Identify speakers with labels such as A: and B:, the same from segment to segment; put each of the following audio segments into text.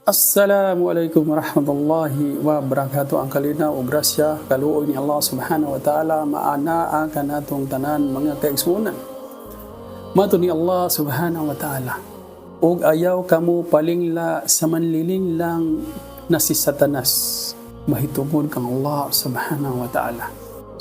A: Assalamualaikum warahmatullahi wabarakatuh. Ang kalinaw o grasya, kaluoy ni Allah subhanahu wa ta'ala, maanaa ka natong tanan mga kaigsunan. Mato ni Allah subhanahu wa ta'ala, og ayaw kamo palingla sa manliling lang na si Satanas. Mahitungod kang Allah subhanahu wa ta'ala.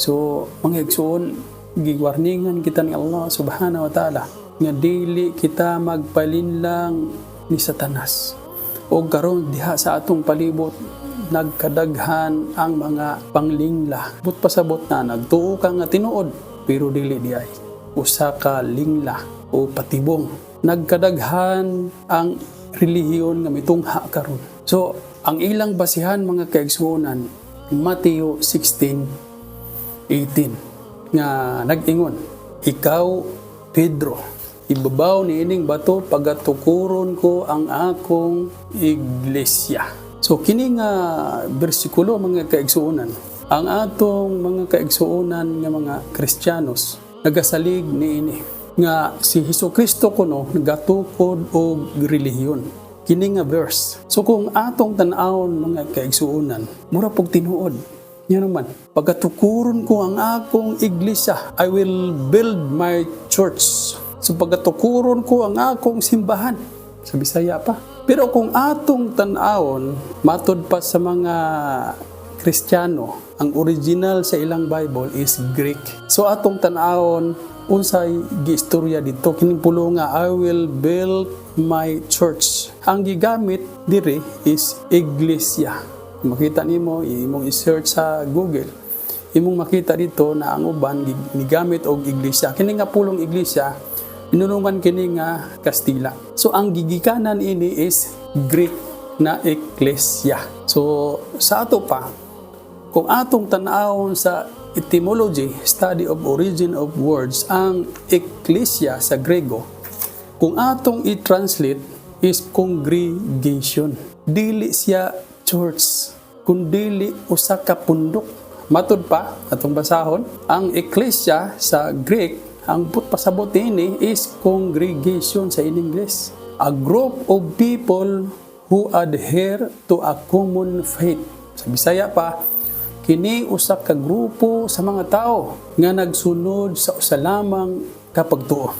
A: So, mga igsuon, giwarningan kita ni Allah subhanahu wa ta'ala nga dili kita magpalinlang ni Satanas. O karon diha sa atong palibot nagkadaghan ang mga panglingla. But pasabot na nagtuo ka nga tinuod pero dili diay usa ka lingla o patibong. Nagkadaghan ang relihiyon nga mitungha karon. So ang ilang basihan mga kaigsuonan, Mateo 16:18 nga nag-ingon, ikaw Pedro, ibabaw ni ining bato pagatukuron ko ang akong iglesia. So kini nga bersikulo mga kaigsuonan, ang atong mga kaigsuonan nga mga Kristiyanos nagasalig niini nga si Hesukristo kuno nagatukod og relihiyon. Kini nga verse. So kung atong tan-awon mga kaigsuonan, mura pog tinuod. Yan naman, pagatukuron ko ang akong iglesia, I will build my church. So pagatukuron ko ang akong simbahan, sa Bisaya pa. Pero kung atong tan-awon, matod pa sa mga Kristiyano, ang original sa ilang Bible is Greek. So atong tan-awon, unsay giistorya dito, kining pulo nga, I will build my church. Ang gigamit diri is iglesia. Makita nimo, imong i-search sa Google, imong makita dito na ang uban gigamit og iglesia. Kini nga pulong iglesia, inunungan kini nga Kastila. So ang gigikanan ini is Greek na ecclesia. So sa ato pa, kung atong tan-awon sa etymology, study of origin of words, ang ecclesia sa Grego, kung atong i-translate is congregation. Dili siya church, kundi usa ka pundok. Matod pa atong basahon, ang ecclesia sa Greek, ang pasabot ini is congregation sa in English. A group of people who adhere to a common faith. Sa Bisaya pa, kini usa ka grupo sa mga tao nga nagsunod sa usa lamang ka pagtuo.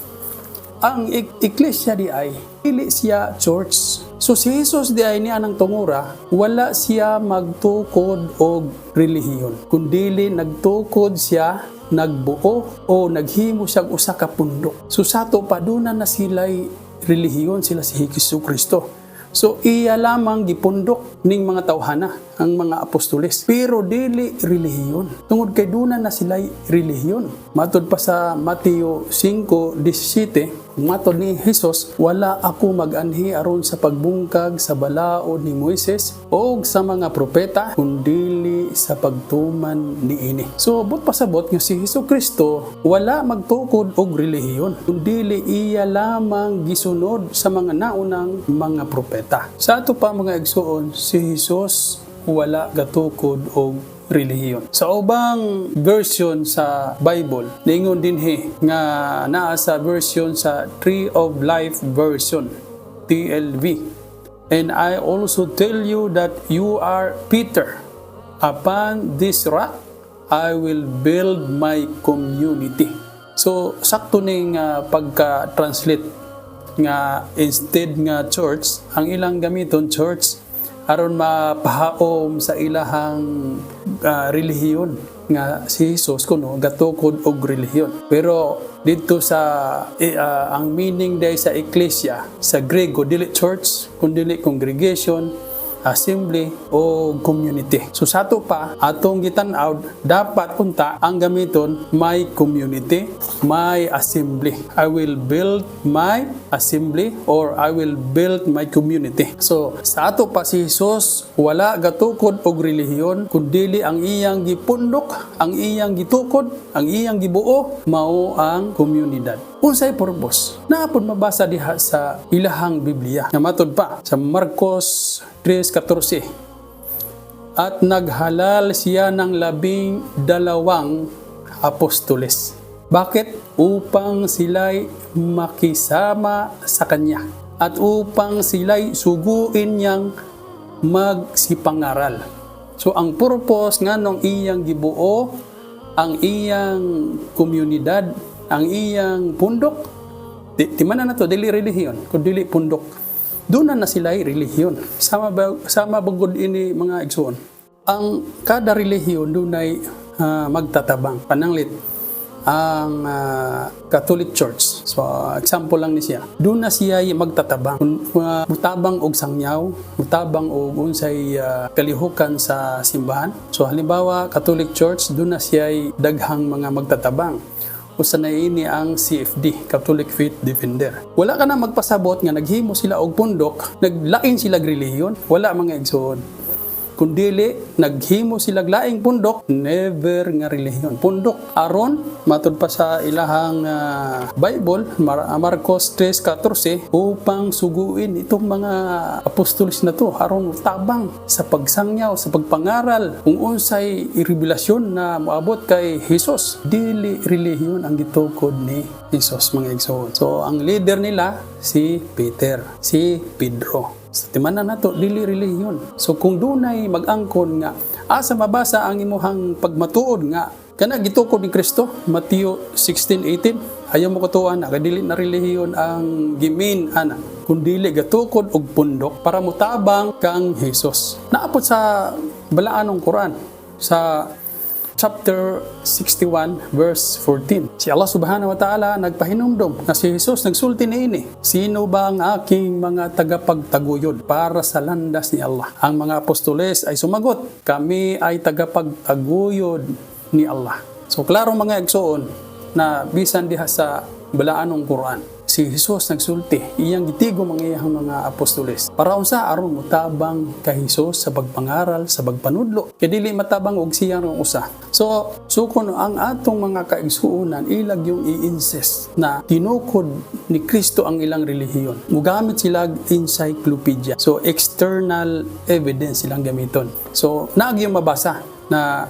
A: Ang iglesia di ay dili siya church. So si Jesus di ay niya nang tungura, wala siya magtukod og relihiyon, kundi nagtukod siya, nagbuo o naghimo siyang usa ka pundok. So sato paduna na sila'y relihiyon, sila si Hesukristo. So iya lamang gipundok ning mga tawhana, ang mga apostoles, pero dili relihiyon. Tungod kay duna na sila'y relihiyon. Matod pa sa Mateo 5:17, matod ni Jesus, wala ako mag-anhi aron sa pagbungkag sa balaod ni Moises o sa mga propeta, kundi sa pagtuman niini. So but pasabot nga si Hesukristo wala magtukod og relihiyon, kundi iya lamang gisunod sa mga naunang mga propeta. Sa ato pa mga igsuon, si Jesus wala gatukod og relihiyon. Sa ubang version sa Bible, ningon dinhi nga naa sa version sa Tree of Life version, TLV. And I also tell you that you are Peter. Upon this rock, I will build my community. So, sakto ning pagka-translate nga instead nga church, ang ilang gamiton church, aron mapahaom sa ilahang relihiyon nga si Jesus kuno gatukod og relihiyon. Pero dito sa ang meaning day sa ecclesia sa Grego, dili church kundi congregation, assembly o community. So sa ato pa atong gitan-aw, dapat unta ang gamiton my community, my assembly. I will build my assembly or I will build my community. So sa ato pa si Jesus wala gatukod og relihiyon, kundi ang iyang gipundok, ang iyang gitukod, ang iyang gibuo mao ang komunidad. Unsay purpose? Naapod mabasa diha sa ilahang Biblia. Nga matod pa sa Marcos 3:14. At naghalal siya ng 12 apostoles. Bakit? Upang sila'y makisama sa kanya at upang sila'y suguin niyang magsipangaral. So ang purpose nga nung iyang gibuo, ang iyang komunidad, ang iyang pundok, di man na to, dili relihiyon, kung dili pundok. Doon na sila ay relihiyon. Sama bagod ini mga igsoon. Ang kada relihiyon doon ay magtatabang. Pananglit, ang Catholic Church. So, example lang ni siya. Doon na siya magtatabang. Mutabang og sangyaw, mutabang og unsay kalihukan sa simbahan. So, halimbawa, Catholic Church, doon na siya daghang mga magtatabang. Usa na ini ang CFD, Catholic Faith Defender. Wala ka na magpasabot nga naghimo sila og pundok, naglain sila relihiyon, wala mga igsoon. Kundili, naghimo sila laing pundok, never nga relihiyon. Pundok, aron, matod pa sa ilahang Bible, Marcos 3:14, upang suguin itong mga apostolos na to, aron tabang sa pagsangyaw, sa pagpangaral, kung unsay revelasyon na moabot kay Jesus. Dili relihiyon ang gitukod ni Jesus, mga igsoon. So, ang leader nila, si Peter, si Pedro. Sa timanan nato dili relihiyon. So kung dunay mag-angkon nga asa mabasa ang imuhang pagmatuod nga kana gitukod ni Kristo, Mateo 16:18, ayaw mo katuan na dili na relihiyon ang gimin ana, kundi gatukod og pundok para mutabang kang Jesus. Naapot sa balaanong Quran sa chapter 61 verse 14. Si Allah subhanahu wa ta'ala nagpahinumdom na si Jesus nagsulti niini. Sino ba ang aking mga tagapagtaguyod para sa landas ni Allah? Ang mga apostoles ay sumagot, kami ay tagapagtaguyod ni Allah. So klaro mga igsoon na bisan diha sa balaanong Quran, si Jesus nagsulti, iyang gitigo mga apostoles. Para unsa aron mutabang kay Jesus sa pagpangaral, sa pagpanudlo. Kay dili matabang og siyang usa. So, sukon ang atong mga kaigsuonan, ilag yung i-insist na tinukod ni Kristo ang ilang relihiyon. Mugamit sila encyclopedia. So, external evidence silang gamiton. So, naag yung mabasa na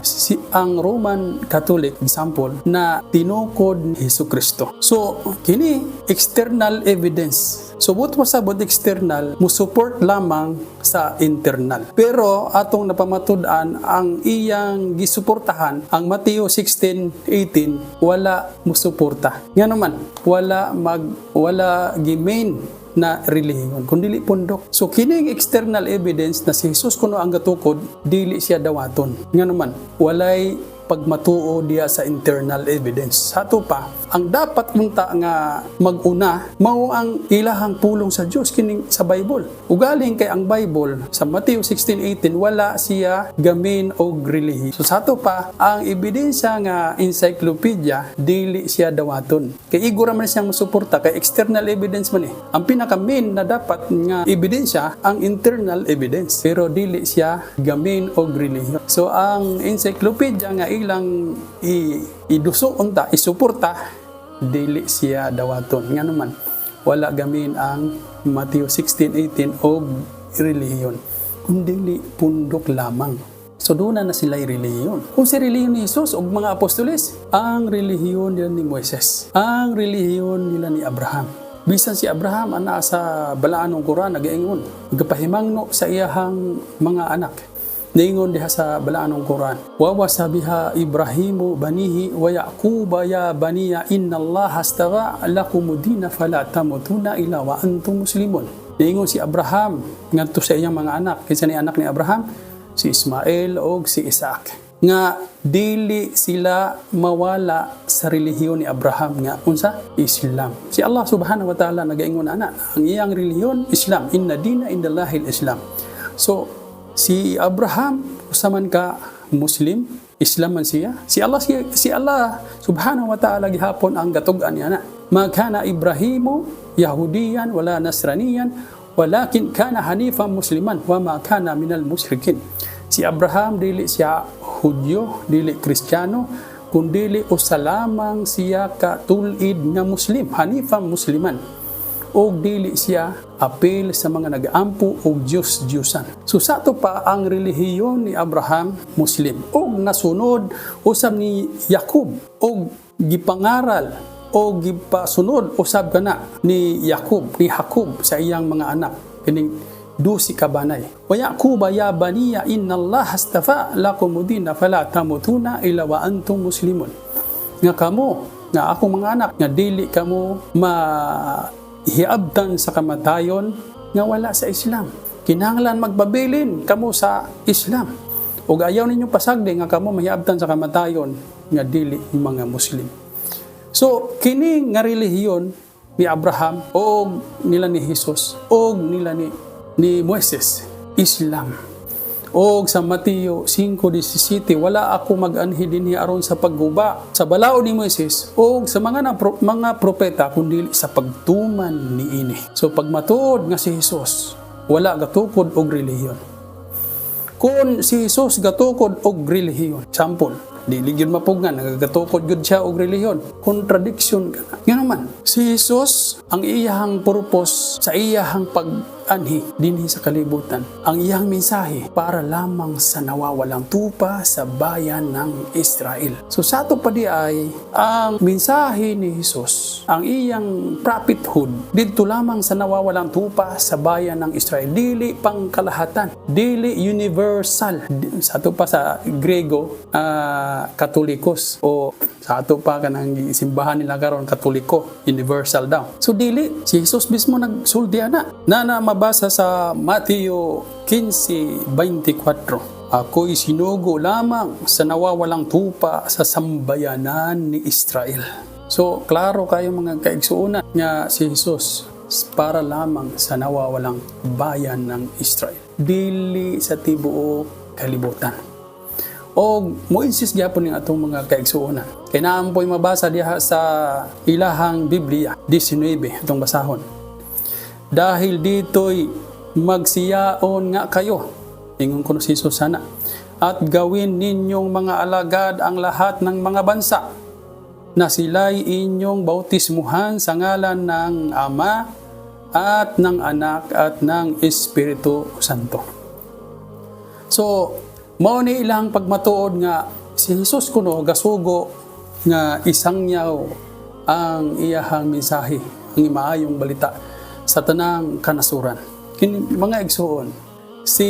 A: ang Roman Catholic, example, na tinukod ni Jesucristo. So, kini external evidence. So, buot pasabot external, musupport lamang sa internal. Pero, atong napamatud-an, ang iyang gisuportahan, ang Mateo 16:18, wala musuporta. Nga naman, wala gimain na relihiyon, kundi pundok. So, kining external evidence na si Jesus kuno ang gatukod, dili siya dawaton. Nga naman, walay pagmatuo diya sa internal evidence. Sato pa, ang dapat munta nga maguna, mao ang ilahang pulong sa Dios kining sa Bible. Ugaling kay ang Bible sa Mateo 16:18 wala siya gamin og relihiyon. So sato pa, ang ebidensya nga encyclopedia dili siya dawaton. Kay igura man siyang musuporta kay external evidence man Ang pinaka-main na dapat nga ebidensya ang internal evidence, pero dili siya gamin og relihiyon. So ang encyclopedia nga ilang iduso unta isuporta, dili siya dawaton. Nga naman, wala gamin ang Mateo 16:18 o relihiyon, kundi pundok lamang. So doon na sila relihiyon. Kung si relihiyon ni Jesus o mga apostoles, ang relihiyon nila ni Moises, ang relihiyon nila ni Abraham. Bisan si Abraham ana sa balaanong Quran nagaingon, nagpahimangno sa iyahang mga anak. Naingon diha sa balaanong Quran, wa wasabiha Ibrahimu banihi wa Yaquba ya baniya innallaha astawa lakumud-din fala tamutuna illa wa antum muslimun. Naingon si Abraham ngadto sa iyang mga anak, kinsa ni anak ni Abraham, si Ismael o si Isaac, nga dili sila mawala sa relihiyon ni Abraham nga unsa? Islam. Si Allah subhanahu wa ta'ala nagaingon ana, ang iyang relihiyon Islam, inna dina indallahil Islam. So si Abraham, usaman ka Muslim, Islam man siya. Si Allah subhanahu wa ta'ala gihapon ang gatug-an niya na. Ma kana Ibrahimu Yahudiyan wala Nasraniyan, walakin kana hanifan musliman wa ma kana minal musyrikin. Si Abraham dili siya Hudyo, dili Kristiyano, kundi usa lamang siya ka tulid nga Muslim, hanifan musliman. O dili siya apil sa mga nag-ampo o Diyos-Diyosan. So sa ito pa ang relihiyon ni Abraham, Muslim. O nasunod usab ni Jacob, o gipangaral o gipasunod usab kana ni Jacob sa iyang mga anak. Kining dusi kabanay. Wa Yaquba ya baniya inna Allah astafa lakumudina fala tamutuna illa wa antum muslimun. Nga kamo, nga akong mga anak, nga dili kamo mahiabtan sa kamatayon nga wala sa Islam. Kinahanglan magbabilin kamo sa Islam. Ug ayaw ninyo pasagdi nga kamo mahiabtan sa kamatayon nga dili yung mga Muslim. So, kini nga relihiyon ni Abraham o nila ni Jesus o nila ni Moises, Islam. O sa Mateo 5:17, wala ako mag-anhi dinhi aron sa pagguba sa balao ni Moises o sa mga propeta kundi sa pagtuman niini. So pag matuod nga si Jesus, wala gatukod og relihiyon. Kung si Jesus gatukod og relihiyon, sample, dili gyud mapugngan nagatukod gyud siya og relihiyon, contradiction ka. Nga naman, si Jesus ang iyahang purpose sa iyahang pag-anhi dinhi sa kalibutan, ang iyang mensahe para lamang sa nawawalang tupa sa bayan ng Israel. So sa ato pa di ay ang mensahe ni Jesus, ang iyang prophethood didto lamang sa nawawalang tupa sa bayan ng Israel, dili pangkalahatan, dili universal. Sa ato pa sa Grego, Katolikos, o sa ato pa kanang simbahan nila karon Katoliko, universal daw. So dili, si Jesus mismo nagsulti na mabasa sa Mateo 15:24. Ako'y sinugo lamang sa nawawalang tupa sa sambayanan ni Israel. So klaro kayo mga kaigsuonan nga si Jesus para lamang sa nawawalang bayan ng Israel, dili sa tibuok kalibutan. O mo-insist gyapon ning atong mga kaigsuonan. Kay naampoy mabasa diha sa ilahang Biblia 19 atong basahon. Dahil dito'y magsiyaon nga kayo, ingon ko si Jesus sana, at gawin ninyong mga alagad ang lahat ng mga bansa, na sila'y inyong bautismuhan sa ngalan ng Ama at ng Anak at ng Espiritu Santo. So, mao ni ilang pagmatuod nga si Jesus kuno gasugo nga isang yaw ang iyahang mensahe, ang maayong balita sa tanang kanasuran. Kini mga igsuon, si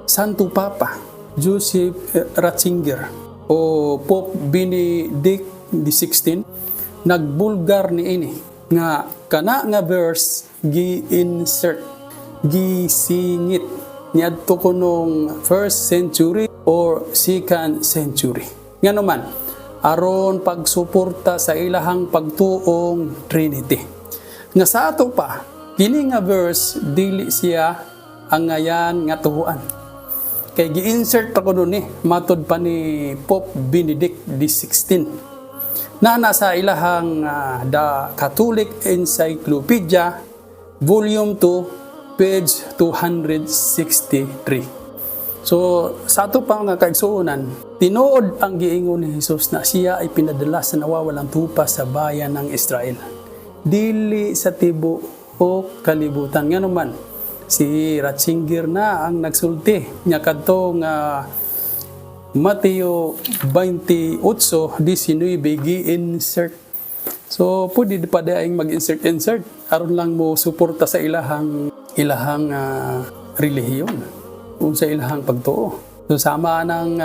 A: Santo Papa Joseph Ratzinger o Pope Benedict XVI nagbulgar niini nga kana nga verse gi-insert, gisingit niadto kunong 1st century or 2nd century. Nga naman, aron pagsuporta sa ilahang pagtuong Trinity. Nga sa ato pa, kini nga verse dili siya ang ngayan nga tuhuan. Kay gi-insert ako nun matod pa ni Pope Benedict XVI. Na nasa ilahang The Catholic Encyclopedia, Volume 2, page 263. So, sa ato pang kaigsuonan, tinuod ang giingon ni Jesus na siya ay pinadala sa nawawalang tupa sa bayan ng Israel, dili sa tibuok o kalibutan. Nga naman, si Ratzinger na ang nagsulti nga kadtong Mateo 28:19 gi-insert. So, pwede pa daing mag-insert aron lang mo suporta sa ilahang relihiyon o sa ilahang pagtuo. So, sama ng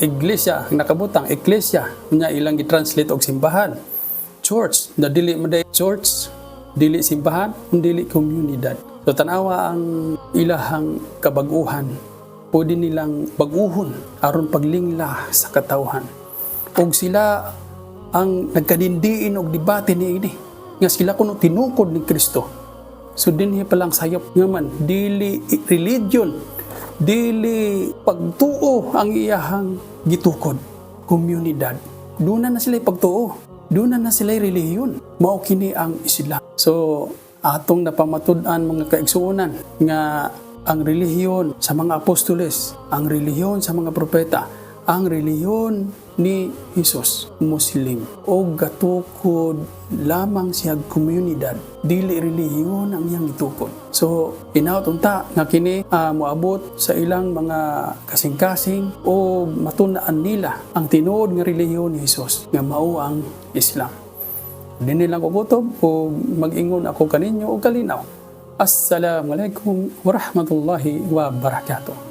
A: iglesia, nakabutang iglesia, nya ilang i-translate og simbahan. Church, na dili maday church, dili simbahan, dili komunidad. So, tanawa ang ilahang kabag-uhan, pwede nilang baguhon aron paglingla sa katawhan. Og sila ang nagkadindiin og debate niini nga sila kuno tinukod ni Kristo. So dinhi pa lang sayop nga man, dili religion, dili pagtuo ang iyahang gitukod, komunidad. Duna na sila pagtuo, duna na sila relihiyon. Mao kini ang Islam. So atong napamatud-an mga kaigsuonan nga ang relihiyon sa mga apostoles, ang relihiyon sa mga propeta, ang relihiyon ni Jesus, Muslim, o gatukod lamang siya komunidad, dili relihiyon ang iyang itukod. So, inaot unta nga kini moabot sa ilang mga kasing-kasing o matunaan nila ang tinuod nga relihiyon ni Jesus nga mao ang Islam. Dili lang ko gutob o mag-ingon ako kaninyo o kalinaw Assalamualaikum warahmatullahi wabarakatuh.